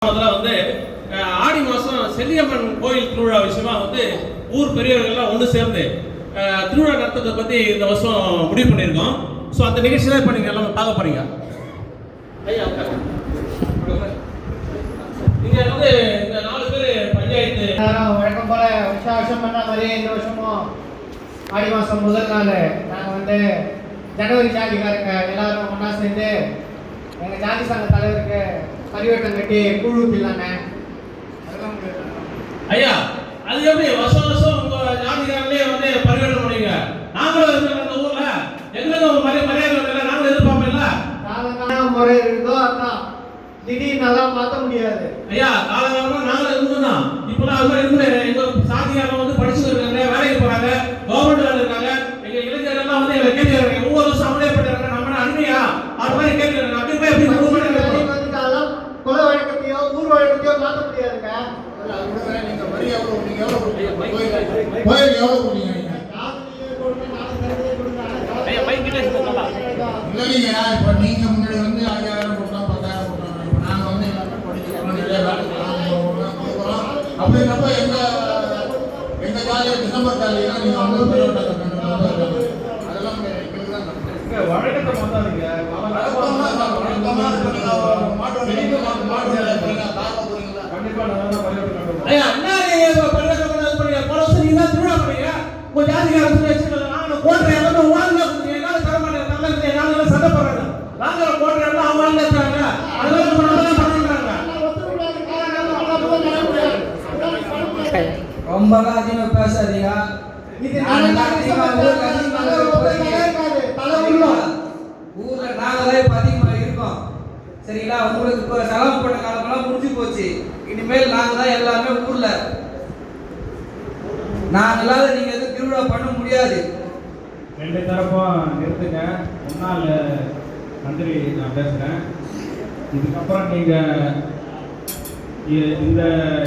வந்து ஆடி மாதம் செல்லியம்மன் கோயில் திருவிழா விஷயமா வந்து ஊர் பெரியவர்கள்லாம் ஒன்று சேர்ந்து திருவிழா நடத்துறதை பற்றி இந்த வருஷம் முடிவு பண்ணியிருக்கோம். ஸோ அந்த நிகழ்ச்சி தான் இப்போ நீங்கள் எல்லாம் பார்க்க போறீங்க. ஐயா நீங்கள் வந்து இந்த 4 பேர் பஞ்சாயத்து வழக்கம் போல வருஷம் பண்ண மாதிரி இந்த வருஷமும் ஆடி மாதம் முதல் நாள் நாங்கள் வந்து ஜனவரி ஜாதிக்காரங்க எல்லாரும் ஒன்றா சேர்ந்து எங்கள் ஜாதி சங்க தலைவருக்கு பரிவட்டம் கட்டி கூழ் ஊற்றிடலாங்க. ஐயா அது எப்படி வருஷம் உங்கள் ஜாதிக்காரங்களே வந்து பரிவட்டம் பண்ணுவீங்க? நாங்களும் இருக்கிற அந்த ஊரில் எங்களுக்கு மரியாதை இல்லை, நாங்களும் எதிர்பார்ப்போம்ல. காலங்காலம் முறை இருக்குதோ அதான் திடீர்னெல்லாம் மாற்ற முடியாது. ஐயா காலங்காலமாக நாங்களும் இருந்தோம். இப்போலாம் அது மாதிரி இருந்து எங்கள் சாதிக்காரங்க வந்து படிச்சுட்டு இருக்காங்க, வேலைக்கு போகிறாங்க, கவர்மெண்ட் வேலை இருக்காங்க. எங்கள் இளைஞர்கள்லாம் வந்து எங்களை கேள்வி கேட்குறாங்க, ஒவ்வொரு வருஷம் அவங்களே போயிட்டு நம்ம அனுமையா அது மாதிரி கேள்வி கேட்குறாங்க. அப்படி போய் எப்படி வந்துட்டாலும் குல வழக்கத்தையோ ஊர் வழக்கத்தையோ மாற்ற முடியாதுங்க. நீங்க முன்னாடி வந்து 5000 கொடுத்தோம் 10,000 கொடுத்தோம். இப்போ நாங்கள் வந்து எல்லாரும் படிக்கிறோம், நிறைய வேலை கொடுக்குறோம். அப்படின்றப்ப எங்க ஜாலியாக டிசம்பர் ஜாலியாக நீங்கள் வந்து அதெல்லாம் எங்களுக்கு தான் வழக்கத்தை மாற்றாதீங்க. ஐயா என்ன பரிவட்டம் பண்ணீங்க? போன வருஷம் நீங்க தான் திருவிழா பண்ணீங்க. உங்க ஜாதிக்காரங்க வச்சுக்கலாம். நாங்கள் கோட்டை எல்லாம் வாழ்ந்து என்னால தர மாட்டேங்க. நல்லா என்னால சண்டை போடுறாங்க. நாங்கள் கோட்டை எல்லாம் அவங்க வாழ்ந்து இருக்காங்க. அதெல்லாம் நம்ம நல்லா பண்ணுறாங்க. ரொம்பலாம் அதிகமாக பேசாதீங்க. ஊர்ல நாங்களே அதிகமாக இருக்கோம். சரிங்களா? உங்களுக்கு இப்போ செலவு பண்ண காலமெல்லாம் முடிஞ்சு போச்சு. இனிமேல் நாங்கள் தான் எல்லாமே ஊர்ல. நாங்களால நீங்க எதுவும் திருவிழா பண்ண முடியாது. 2 தரப்பும் நிறுத்துங்க. முன்னாள் மந்திரி நான் பேசுகிறேன். இதுக்கப்புறம் நீங்கள் இந்த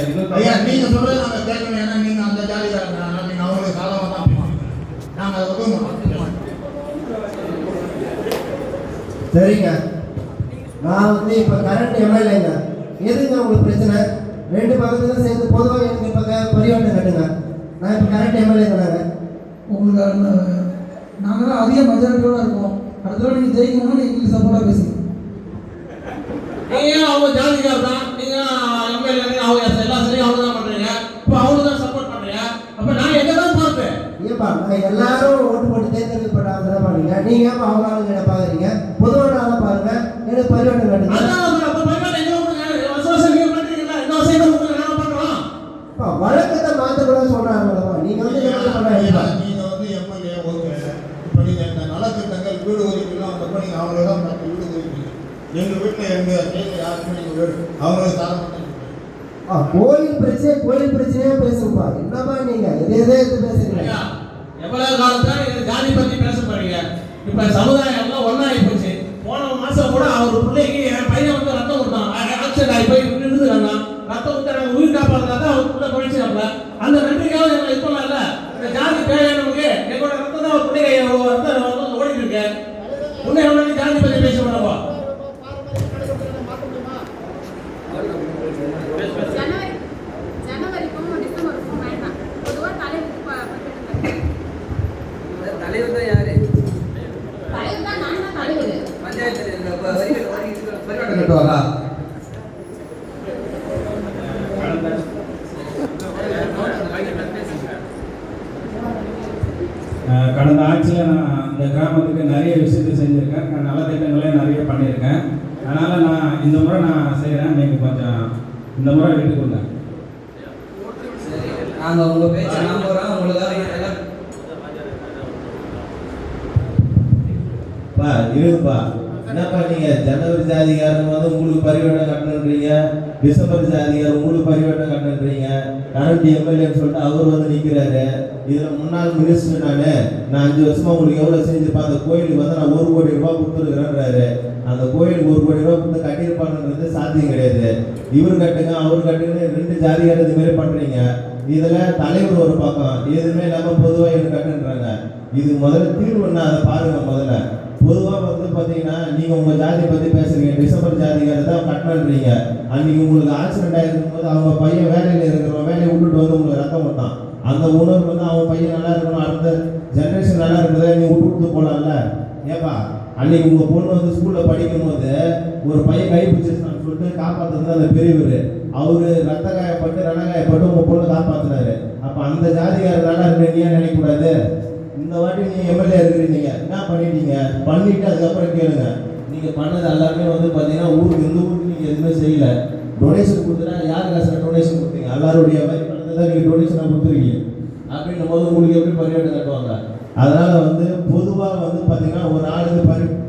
இது ஐயா நீங்கள் சொல்கிறது நாங்கள் கேட்கணும். ஏன்னா நீங்கள் அந்த ஜாதிக்காரங்க, நீங்கள் அவங்களுக்கு காலமாக தான் போகணும். நாங்கள் அதை ஒதுங்கணும். சரிங்க, நான் வந்து இப்போ கரண்ட் எம்எல்ஏங்க. எதுங்க உங்களுக்கு பிரச்சனை? 2 பக்கத்துலையும் சேர்ந்து பொதுவாக எனக்கு இப்போ பரிவட்டம் கட்டுங்க. நான் இப்போ கரண்ட் எம்எல்ஏ தானே. உங்களுக்கு நாங்கள் தான் அதிக மெஜாரிட்டியோட இருக்கோம். அடுத்த நீங்கள் ஜெயிக்கணும்னா எங்களுக்கு சப்போர்ட்டாக பேசுங்க. நீங்க அவங்க ஜாதிக்காரர் தான், நீங்க எம்எல்ஏ, அவங்க எல்லா சரியும் அவங்க தான் பண்றீங்க. இப்போ அவங்க தான் சப்போர்ட் பண்றீங்க. அப்ப நான் எங்க தான் பார்ப்பேன்? ஏப்பா நாங்கள் எல்லாரும் ஓட்டு போட்டு தேர்ந்தெடுக்கப்பட்ட பாருங்க. நீங்கள் ஏப்பா அவங்க ஆளுங்க என்ன பார்க்குறீங்க? பொதுவான ஆளை பாருங்க. எனக்கு பரிவட்டம் கட்டுங்க. வழக்கத்தை மாற்றக்கூடாது சொல்றாங்க. நீங்க வந்து நீங்கள் வந்து எம்எல்ஏ ஓகே. இப்போ நீங்கள் இந்த நலத்திட்டங்கள் வீடு ஒதுக்கலாம் வந்தப்போ நீங்கள் அவங்கள தான் பார்த்து வீடு ஒதுக்கீங்க. எங்கள் வீட்டில் எங்கள் யாருக்குமே நீங்கள் வீடு அவங்களுக்கு தர மாட்டேன். கோயில் பிரச்சனையே பேசுங்கப்பா. என்னப்பா நீங்க எதை எடுத்து பேசுறீங்க? எவ்வளவு காலத்தான் ஜாதி பத்தி பேச போறீங்க? இப்ப சமுதாயம் எல்லாம் ஒன்னாகி போச்சு. போன மாசம் கூட அவர் பிள்ளைக்கு என் பையன் வந்து ரத்தம் கொடுத்தான். ஆக்சிடென்ட் ஆகி போய் நின்றுதுங்க. ரத்தம் கொடுத்து நாங்கள் உயிர் காப்பாடுறதா தான் அவர் பிள்ளை குறைச்சிடாப்ல. அந்த நன்றிக்காக எங்களை இது பண்ணல. இந்த ஜாதி தேவையானவங்க எங்களோட ரத்தம் தான் ஒரு பிள்ளைங்க ரத்தம் ஓடிட்டு இருக்கு. உன்னை ஜாதி பத்தி பேச மாட்டோம். தலைவர் தான் யாரு? பஞ்சாயத்து பரிவட்டம் கட்டுவாரா? கடந்த ஆட்சியில் நான் இந்த கிராமத்துக்கு நிறைய விஷயத்தை செஞ்சுருக்கேன். நலத்திட்டங்களே நிறைய பண்ணியிருக்கேன். அதனால் நான் இந்த முறை நான் செய்கிறேன். நீங்கள் கொஞ்சம் இந்த முறை விட்டு கொடுங்க. நாங்கள் உங்கள் பேச்சை நம்புகிறோம். உங்களுக்காக இருப்பா என்னப்பா நீங்க ஜனவரி ஜாதிகாரங்க வந்து உங்களுக்கு பரிவட்டம் கட்டணுன்றீங்க, டிசம்பர் ஜாதிகாரர் உங்களுக்கு பரிவட்டம் கட்டணுன்றீங்க. கரண்ட் எம்எல்ஏன்னு சொல்லிட்டு அவர் வந்து நிற்கிறாரு. இதில் முன்னாள் மினிஸ்டர் நான் 5 வருஷமா உங்களுக்கு எவ்வளோ செஞ்சிருப்பேன். அந்த கோயிலுக்கு வந்து நான் 1 கோடி ரூபாய் கொடுத்துருக்குறேன்றாரு. அந்த கோயிலுக்கு 1 கோடி ரூபாய் கொடுத்து கட்டியிருப்பான்றது சாத்தியம் கிடையாது. இவர் கட்டுங்க அவர் கட்டுங்க 2 ஜாதிகாரர் இது மாதிரி பண்ணுறீங்க. இதில் தலைவர் ஒரு பக்கம் எதுவுமே இல்லாமல் பொதுவாக இவர் கட்டுன்றாங்க. இது முதல்ல தீர்வுன்னா அதை பாருங்க. முதல்ல பொதுவாக வந்து பார்த்தீங்கன்னா நீங்கள் உங்கள் ஜாதியை பற்றி பேசுறீங்க, டிசம்பர் ஜாதிகாரை தான் கட்டணுன்றீங்க. அன்றைக்கி உங்களுக்கு ஆக்சிடென்ட் ஆகிருக்கும் போது அவங்க பையன் வேலையில் இருக்கிறவன் வேலையை விட்டுட்டு வந்து உங்களுக்கு ரத்தம் கொடுத்தான். அந்த உணர்வு வந்து அவன் பையன் நல்லா இருக்கணும், அடுத்த ஜென்ரேஷன் நல்லா இருக்கிறத நீ விட்டு கொடுத்து போகலாம்ல. ஏப்பா அன்னைக்கு உங்கள் பொண்ணு வந்து ஸ்கூலில் படிக்கும் போது ஒரு பையன் கை பிடிச்சிருந்தான்னு சொல்லிட்டு காப்பாற்றுறது அந்த பெரியவர். அவரு ரத்த காயப்பட்டு ரணகாயப்பட்டு உங்கள் பொண்ணு காப்பாற்றினாரு. அப்போ அந்த ஜாதிகாரர் நல்லா இருக்கு நீ நினைக்கக்கூடாது. இந்த வாட்டி நீங்கள் எம்எல்ஏ இருக்கிறீங்க, என்ன பண்ணிட்டீங்க? பண்ணிட்டு அதுக்கப்புறம் கேளுங்க. நீங்கள் பண்ணது எல்லாருமே வந்து பார்த்தீங்கன்னா ஊருக்கு இந்த ஊருக்கு நீங்கள் எதுவுமே செய்யலை. டொனேஷன் கொடுத்துட்டா யார் காசு டொனேஷன் கொடுத்தீங்க? எல்லாருடைய வரி பணத்தை தான் நீங்கள் டொனேஷனாக கொடுத்துருக்கீங்க. அப்படின்னும் போது உங்களுக்கு எப்படி பரிவட்டம் கட்டுவாங்க? அதனால் வந்து பொதுவாக வந்து பார்த்தீங்கன்னா ஒரு ஆளுக்கு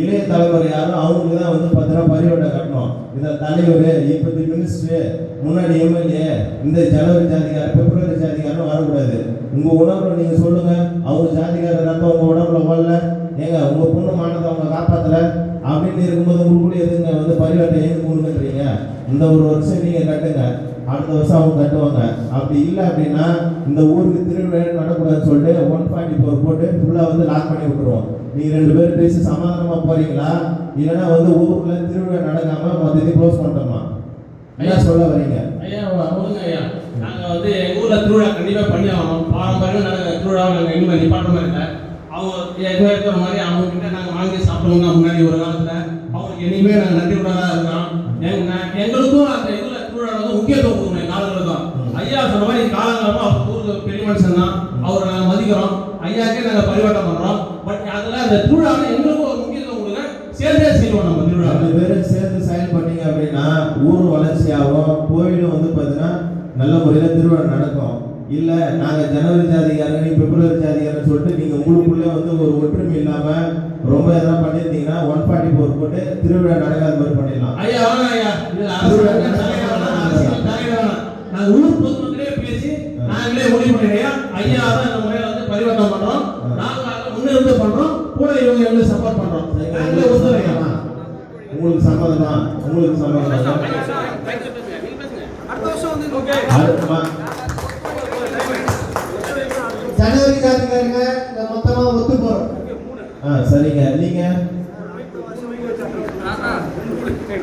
இளைய தலைவர் யாரும் அவங்களுக்கு தான் வந்து பார்த்தீங்கன்னா பரிவட்டம் கட்டணும். இதில் தலைவர், இப்போது மினிஸ்டரு, முன்னாடி எம்எல்ஏ, இந்த ஜனவரி ஜாதிகாரர் பிப்ரவரி ஜாதிகாரன் வரக்கூடாது. உங்கள் உணர்வில் நீங்கள் சொல்லுங்கள், அவங்க ஜாதிகாரர் ரத்தம் உங்கள் உடம்புல ஓடல, ஏங்க உங்கள் பொண்ணு மானத்தை அவங்க காப்பாற்றலை அப்படின்னு இருக்கும்போது உங்களுக்குள்ளே எதுங்க வந்து பரிவட்டம் எதுக்கு கொடுங்கன்றீங்க? இந்த ஒரு வருஷம் நீங்கள் கட்டுங்க, அடுத்த வருஷம் அவங்க கட்டுவாங்க. அப்படி இல்லை அப்படின்னா இந்த ஊருக்கு திருவிழா நடக்கூடாதுன்னு சொல்லிட்டு 144 போட்டு ஃபுல்லாக வந்து லாக் பண்ணி விட்டுருவோம். நீங்கள் 2 பேரும் பேசி சமாதானமாக போகிறீங்களா, இல்லைன்னா வந்து ஊருக்குள்ள திருவிழா நடக்காமல் மொத்தத்தையும் க்ளோஸ் பண்ணிட்டோமா? என்ன சொல்ல வரீங்க? ஐயா சொல்லுங்க ஐயா. நாங்கள் வந்து எங்கள் ஊரில் திருவிழா கண்டிப்பாக பண்ணி ஆகணும். பாரம்பரியம் நடக்கிற திருவிழாவை நாங்கள் இனிமேல் நிப்பாட்ட மாதிரி இல்லை. அவங்க இருக்கிற மாதிரி அவங்ககிட்ட நாங்கள் வாங்கி சாப்பிடுவோங்க. முன்னாடி ஒரு காலத்தில் அவங்களுக்கு இனிமேல் நாங்கள் நன்றி விடாதான் இருக்கிறோம். எங்களுக்கும் அந்த இதில் திருவிழா வந்து முக்கியத்துவம் கொடுக்கணும் காலங்களுக்கும். ஐயா சொன்ன மாதிரி காலங்காலமாக அவர் ஊருக்கு பெரிய மனுஷன் தான், அவரை நாங்கள் மதிக்கிறோம். ஐயாக்கே நாங்கள் பரிவட்டம் பண்ணுறோம். பட் அதில் அந்த திருவிழாவில் எங்களுக்கும் ஒரு முக்கியத்துவம் கொடுங்க. சேர்ந்தே செய்வோம். நம்ம திருவிழா 2 பேரும் சேர்ந்து செயல்பட்டீங்க அப்படின்னா ஊர் வளர்ச்சியாகும், கோயிலும் வந்து பார்த்தீங்கன்னா நல்ல முறையில் திருவிழா நடக்கும். இல்லை நாங்கள் ஜனவரி ஜாதிகாரன் பிப்ரவரி ஜாதிகாரன் சொல்லிட்டு நீங்கள் உங்களுக்குள்ளே வந்து ஒரு ஒற்றுமை இல்லாமல் ரொம்ப எதனா பண்ணியிருந்தீங்கன்னா 144 போட்டு திருவிழா நடக்காத மாதிரி பண்ணிடலாம். ஐயா வாங்க ஐயா, நாங்கள் ஊர் பொதுமக்களே பேசி நாங்களே முடிவு பண்ணிடுறோம். ஐயா தான் இந்த முறையில் வந்து பரிவர்த்தனை பண்ணுறோம். நாங்கள் முன்னிருந்து பண்ணுறோம், கூட இவங்க வந்து சப்போர்ட் பண்ணுறோம். நாங்களே ஒத்துழைக்கலாம். உங்களுக்கு சம்மதம் தான், உங்களுக்கு சம்மதம் தான். ஜனவரி